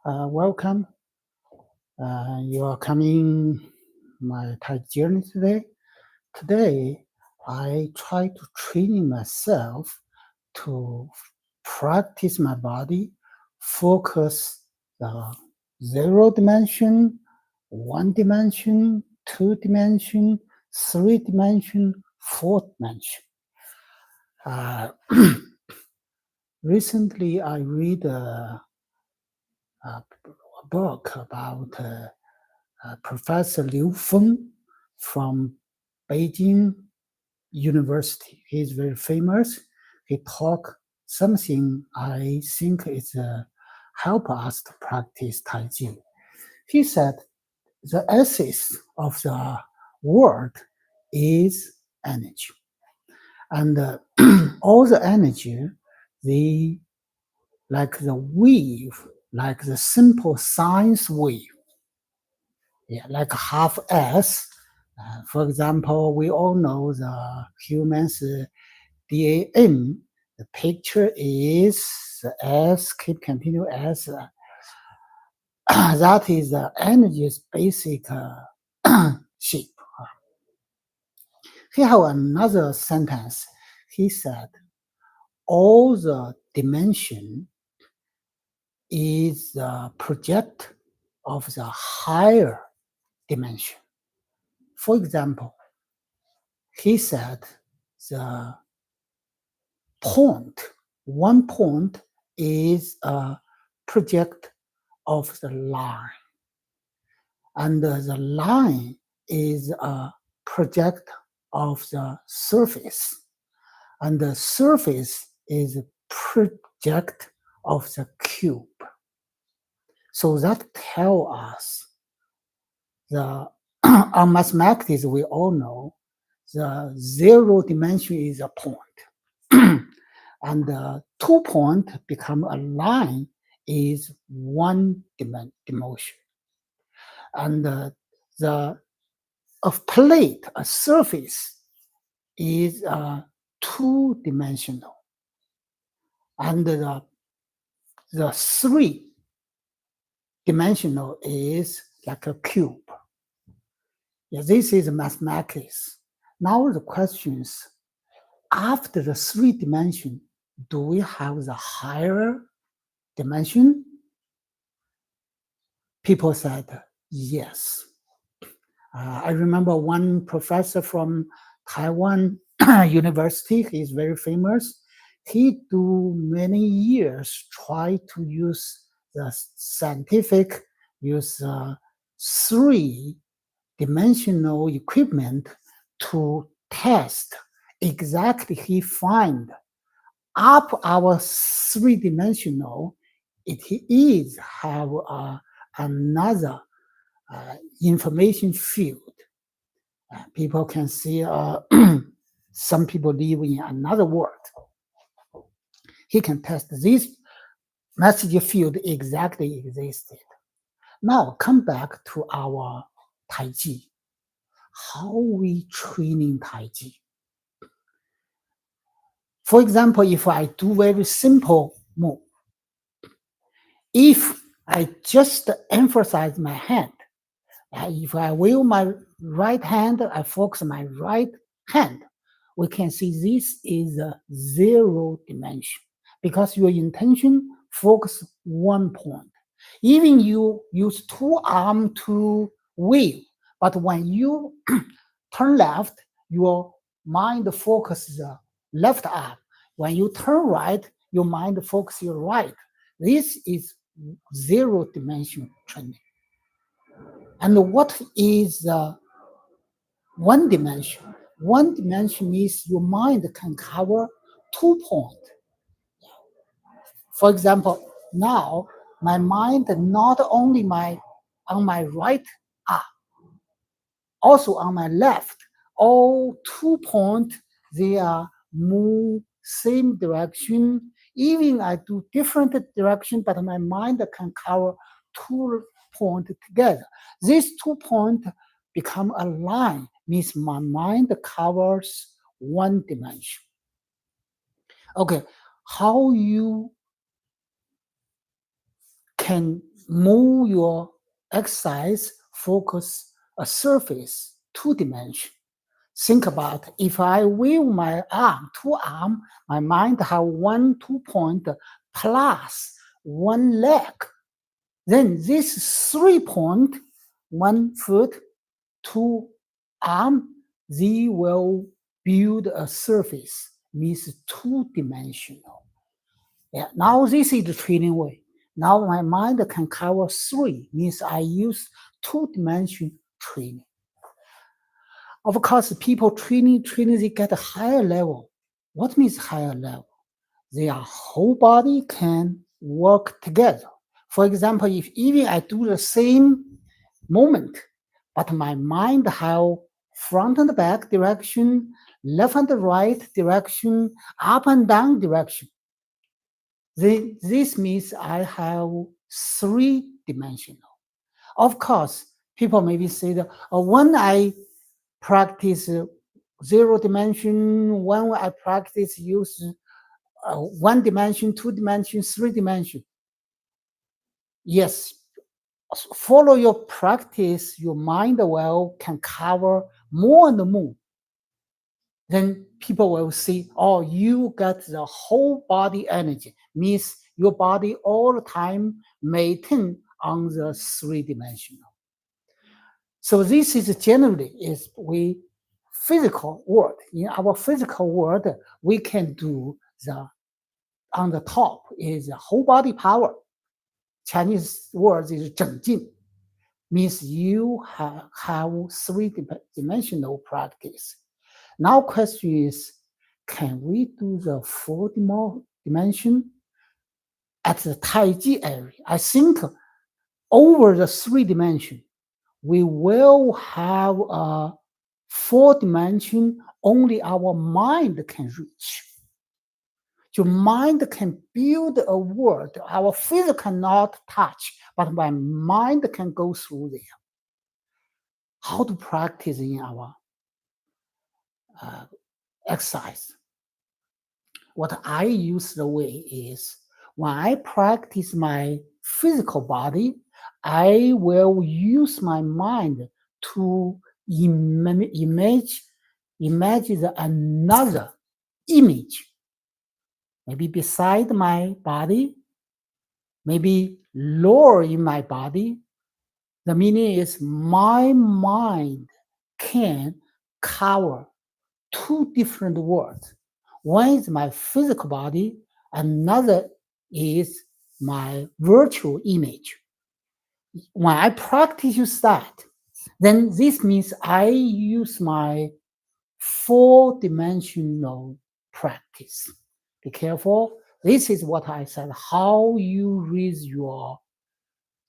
Welcome. You are coming my Taichi journey today. Today, I try to train myself to practice my body, focus the 0 dimension, 1 dimension, 2 dimension, 3 dimension, 4 dimension. Recently, I read a book about Professor Liu Feng from Beijing University. He's very famous. He talk something I think is help us to practice Taiji. He said the essence of the world is energy, and all the energy, they like the wave, like the simple science wave. Yeah, like half S. For example, we all know the human's DAN. The picture is the S, keep continue S. That is the energy's basic shape. He have another sentence. He said, all the dimension is the project of the higher dimension. For example, he said the point, 1 point is a project of the line, and the line is a project of the surface, and the surface is a project of the cube. So that tell us the on mathematics we all know the 0 dimension is a point. And 2 point become a line is 1 dimension. And a plate, a surface, is 2-dimensional. And the the three-dimensional is like a cube. Yeah, this is mathematics. Now the question is, after the three dimension, do we have the higher dimension? People said yes. I remember one professor from Taiwan University, he's very famous. He do many years try to use the scientific, use three-dimensional equipment to test exactly he find up our three-dimensional, it is have another information field. People can see some people live in another world. He can test this message field exactly existed. Now come back to our taiji. How we training taiji? For example, if I do very simple move, if I just emphasize my hand, if I will my right hand, I focus my right hand, we can see this is a zero dimension because your intention focus one point. Even you use two arms to wave, but when you turn left, your mind focuses the left arm. When you turn right, your mind focuses your right. This is zero dimension training. And what is one dimension? One dimension means your mind can cover 2 points. For example, now my mind not only on my right arm, also on my left, all 2 points, they are move same direction. Even I do different direction, but my mind can cover 2 points together. These 2 points become a line, means my mind covers one dimension. Okay, how you can move your exercise focus a surface, 2 dimension. Think about if I wave my arm, two arm, my mind have 2 point plus one leg. Then this 3 point, 1 foot, two arm, they will build a surface, means 2-dimensional. Yeah, now this is the training way. Now my mind can cover three, means I use 2-dimension training. Of course, people training, they get a higher level. What means higher level? Their whole body can work together. For example, if even I do the same movement, but my mind have front and back direction, left and right direction, up and down direction. This means I have 3-dimensional. Of course, people maybe say that when I practice zero dimension, when I practice use 1 dimension, 2 dimension, 3 dimension. Yes, follow your practice, your mind well can cover more and more. Then people will see, oh, you got the whole body energy, means your body all the time maintain on the 3-dimensional. So this is generally is we physical world. In our physical world, we can do the on the top is the whole body power. Chinese word is 整劲, means you have 3-dimensional practice. Now question is, can we do the 4-dimension at the Taiji area? I think over the 3-dimension, we will have a 4-dimension only our mind can reach. Your mind can build a world our physical cannot touch, but my mind can go through there. How to practice in our exercise? What I use the way is When I practice my physical body, I will use my mind to imagine another image, maybe beside my body, maybe lower in my body. The meaning is my mind can cover two different worlds. One is my physical body, another is my virtual image. When I practice that, then this means I use my four-dimensional practice. Be careful. This is what I said, how you raise your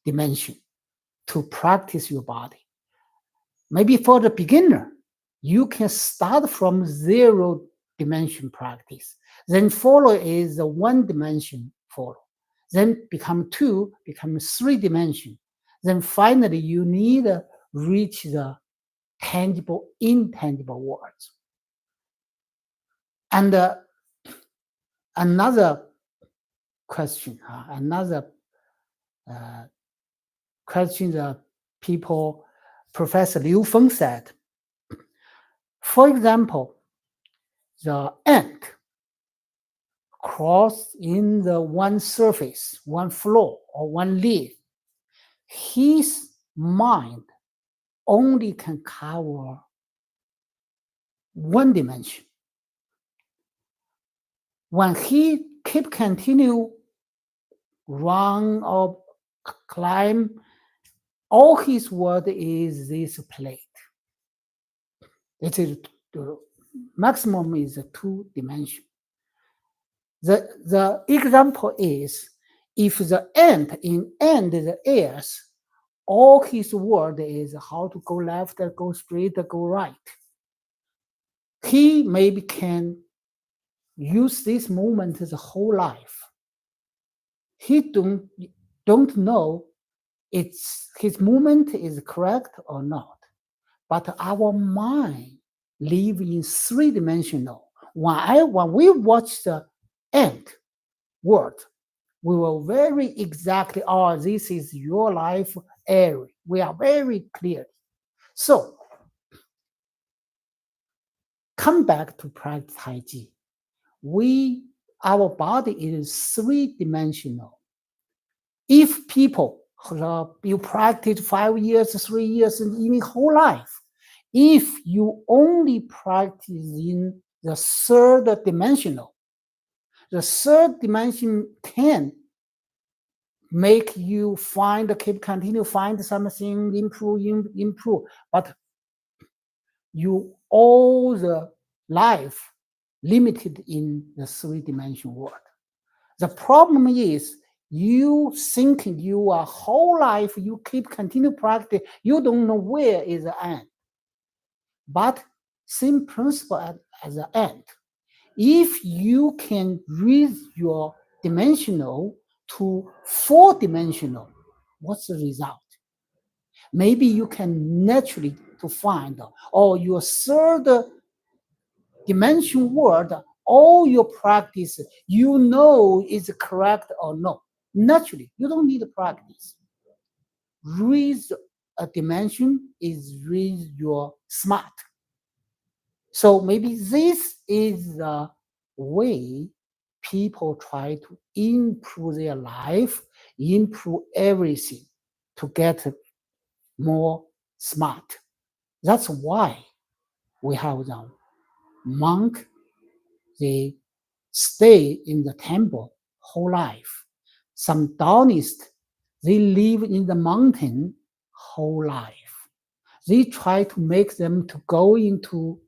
dimension to practice your body. Maybe for the beginner, you can start from zero dimension practice. Then follow is the one dimension follow. Then become two, become three dimension. Then finally you need to reach the tangible, intangible worlds. And another question, another question that people, Professor Liu Feng said, for example, the ant cross in the one surface, one floor, or one leaf, his mind only can cover one dimension. When he keep continue run or climb, all his world is this plate. It is the maximum is a two dimension. The example is if the ant in the airs, all his world is how to go left, go straight, go right. He maybe can use this moment his whole life. He don't know it's his movement is correct or not. But our mind live in three-dimensional. When we watch the ant world, we will very exactly, this is your life area. We are very clear. So, come back to practice Taiji. Our body is three-dimensional. If people, you practice 5 years, 3 years, and even whole life, if you only practice in the third dimensional, the third dimension can make you continue find something, improve. But you all the life limited in the three-dimensional world. The problem is you think your whole life you continue practice, you don't know where is the end. But same principle as the end. If you can raise your dimensional to four-dimensional, what's the result? Maybe you can naturally to find, or your third dimension world, all your practice, you know is correct or not. Naturally, you don't need to practice. Raise a dimension is raise your smart. So maybe this is the way people try to improve their life, improve everything to get more smart. That's why we have the monk, they stay in the temple whole life. Some Taoists, they live in the mountain whole life. They try to make them to go into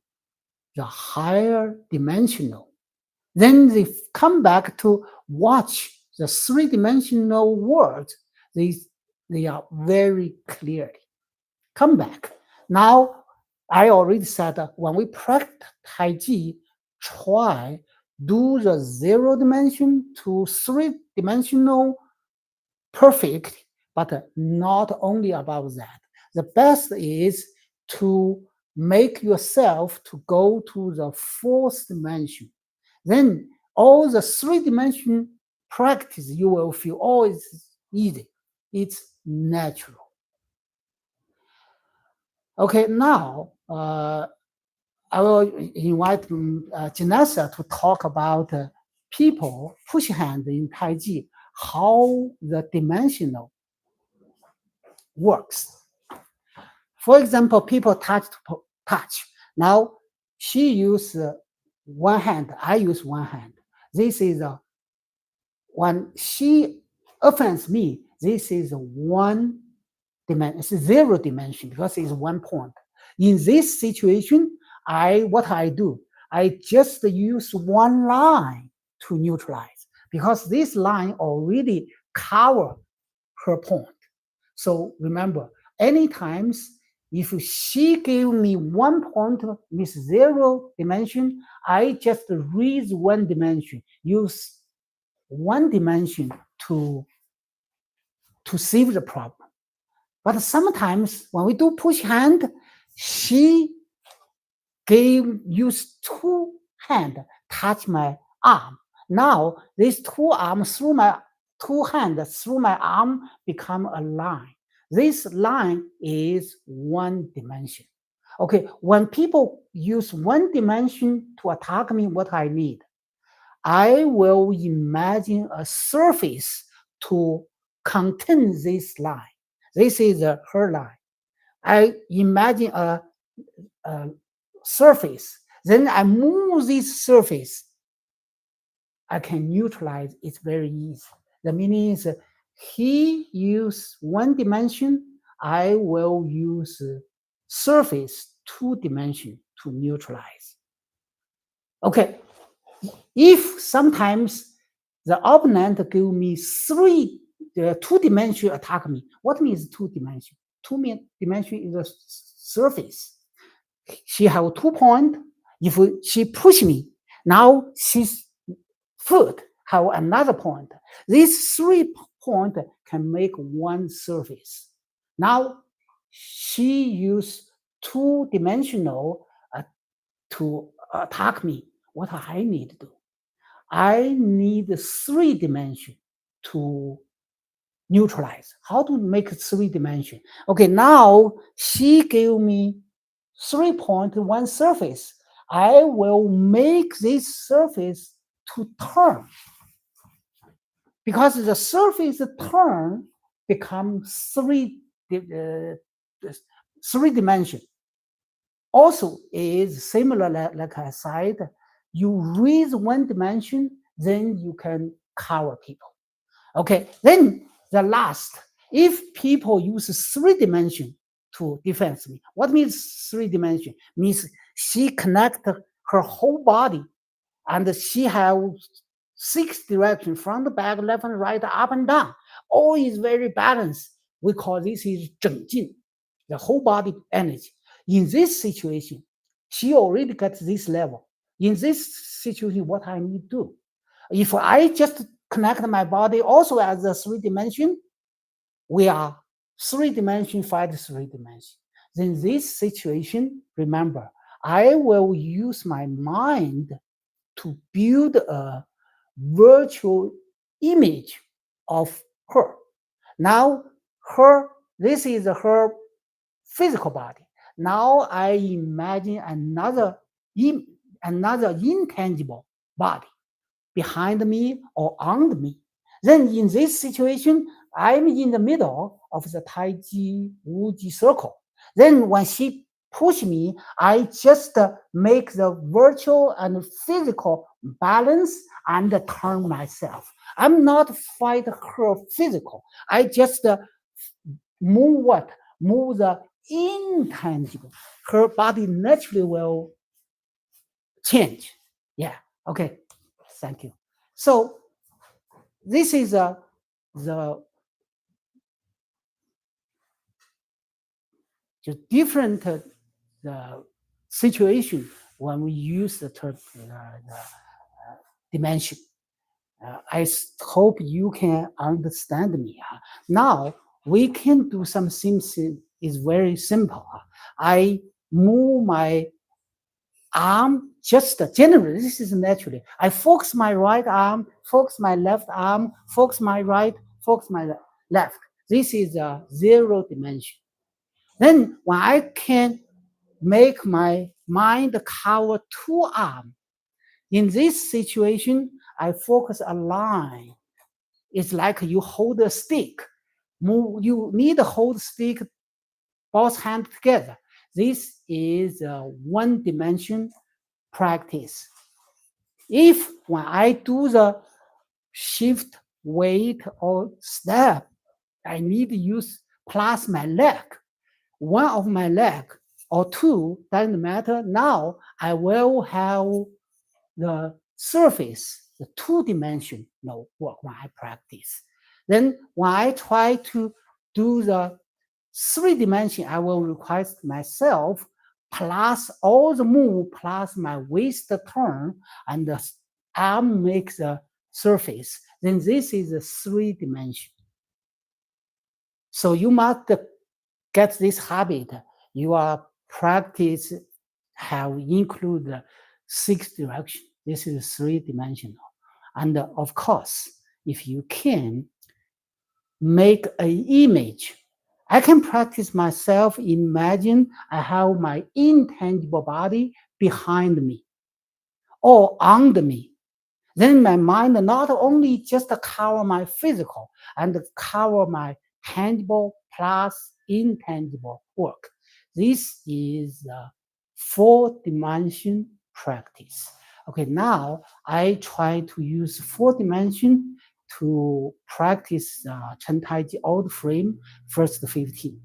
the higher dimensional. Then they come back to watch the three-dimensional world. They are very clearly. Come back. Now, I already said that when we practice Taiji, try do the zero dimension to three-dimensional perfect, but not only about that. The best is to make yourself to go to the fourth dimension. Then all the three dimension practice, you will feel, oh, it's easy. It's natural. Okay, now I will invite Janessa to talk about people push hand in Taiji, how the dimensional works. For example, people touch. Now she use one hand, I use one hand. This is when she offends me, this is one dimension, it's zero dimension because it's one point. In this situation, what I do, I just use one line to neutralize because this line already cover her point. So remember, anytime if she gave me 1 point with zero dimension, I just raise one dimension, use one dimension to save the problem. But sometimes when we do push hand, she use two hand touch my arm. Now these two arms through my two hands through my arm become a line. This line is one dimension. Okay, when people use one dimension to attack me, what I need, I will imagine a surface to contain this line. This is her line. I imagine a surface. Then I move this surface. I can neutralize it very easy. The meaning is he use one dimension, I will use surface two dimension to neutralize. Okay, if sometimes the opponent give me two dimension attack me, what means two dimension? Two dimension is a surface. She have 2 points. If she push me, now she's foot have another point. These 3 points can make one surface. Now she used two-dimensional to attack me. What I need to do? I need 3 dimension to neutralize. How to make 3 dimension? Okay, now she gave me 3 point, one surface. I will make this surface to turn. Because the surface turn becomes 3 dimension. Also is similar like I said, you raise one dimension, then you can cover people. Okay, then the last, if people use 3 dimension to defense me, what means 3 dimension? Means she connect her whole body and she have 6 directions, front, back, left and right, up and down. All is very balanced. We call this is zhanzhuang, the whole body energy. In this situation, she already got this level. In this situation, what I need to do? If I just connect my body also as a 3 dimension, we are 3 dimension fight 3 dimension. Then this situation, remember, I will use my mind to build a virtual image of her. Now, this is her physical body. Now I imagine another intangible body behind me or under me. Then in this situation, I'm in the middle of the taiji wuji circle. Then when she push me, I just make the virtual and physical balance and turn myself. I'm not fight her physical. I just move what? Move the intangible. Her body naturally will change. Yeah. Okay. Thank you. So this is the different the situation when we use the term dimension. I hope you can understand me. Now we can do some things. Is very simple. I move my arm just generally, this is naturally. I focus my right arm, focus my left arm, focus my right, focus my left. This is a zero dimension. Then when I can make my mind cover two arms, in this situation, I focus a line. It's like you hold a stick. You need to hold stick, both hands together. This is a one dimension practice. If when I do the shift, weight, or step, I need to use plus my leg. One of my leg or two, doesn't matter. Now I will have the surface, the two-dimensional work when I practice. Then when I try to do the three-dimension, I will request myself plus all the move plus my waist turn and the arm makes the surface. Then this is a three-dimension. So you must get this habit. Your practice have include six direction. This is three-dimensional. And of course, if you can make an image, I can practice myself. Imagine I have my intangible body behind me or under me. Then my mind not only just cover my physical and cover my tangible plus intangible work. This is a four-dimension practice. Okay, now I try to use four-dimension to practice Chen Taiji old frame first 15.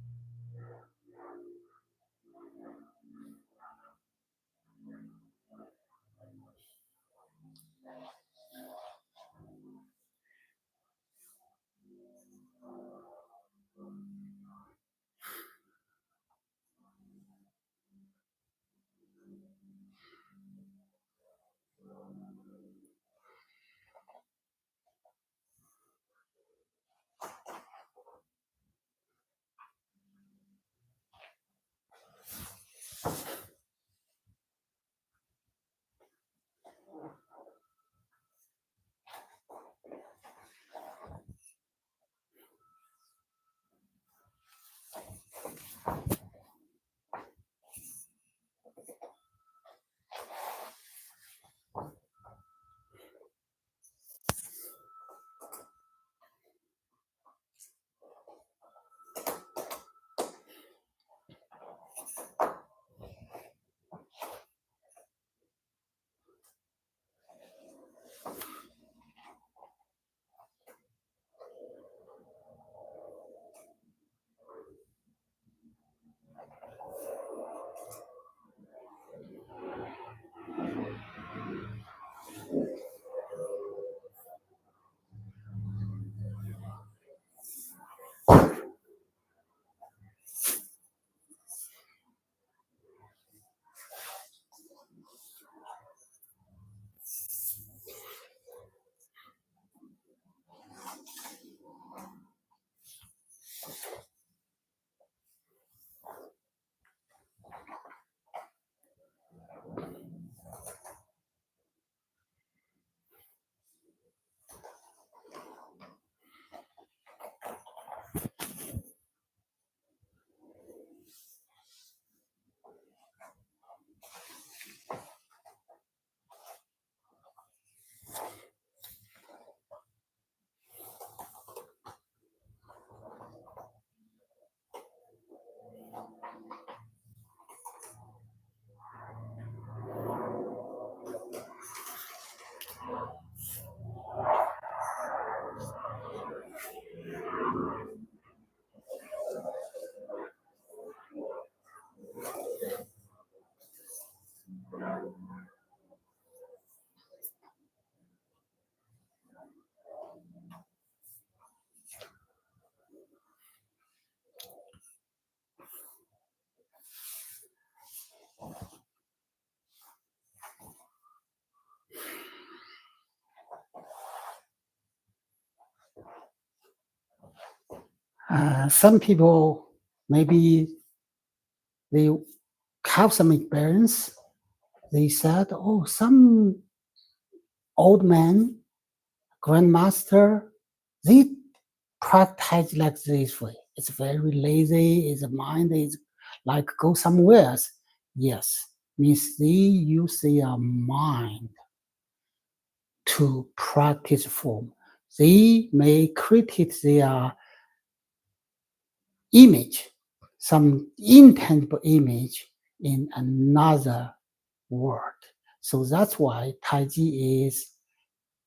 Some people maybe they have some experience they said, oh, some old man, grandmaster, they practice like this way. It's very lazy, his mind is like go somewhere else. Yes, means they use their mind to practice form. They may create their image, some intangible image in another world. So that's why Taiji is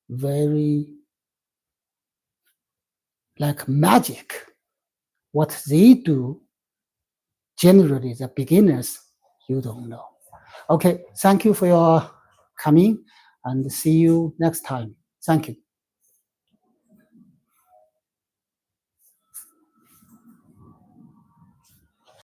very like magic. What they do, generally the beginners, you don't know. Okay, thank you for your coming and see you next time. Thank you.